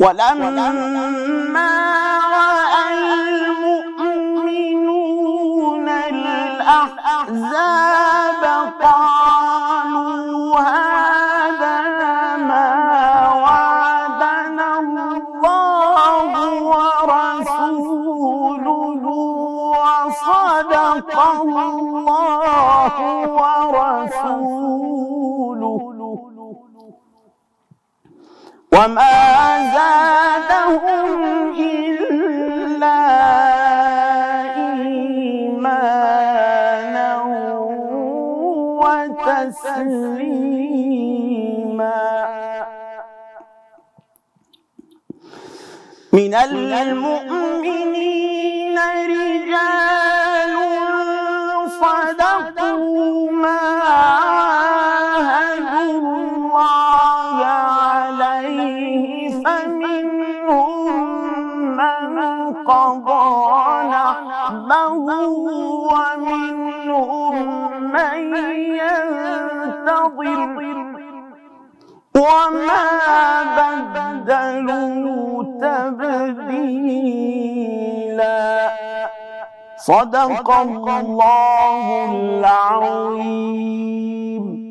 ولما رأى المؤمنون الأحزاب قالوا هذا ما وعدنا الله ورسوله وصدق الله ورسوله وما زادهم إلا إيمانا وتسليما. من المؤمنين رجال صدقوا ما عاهدوا الله عليه فمنهم من قضى نحبه ومنهم من ينتظر وما بدلوا تبديلا. صدق الله العظيم.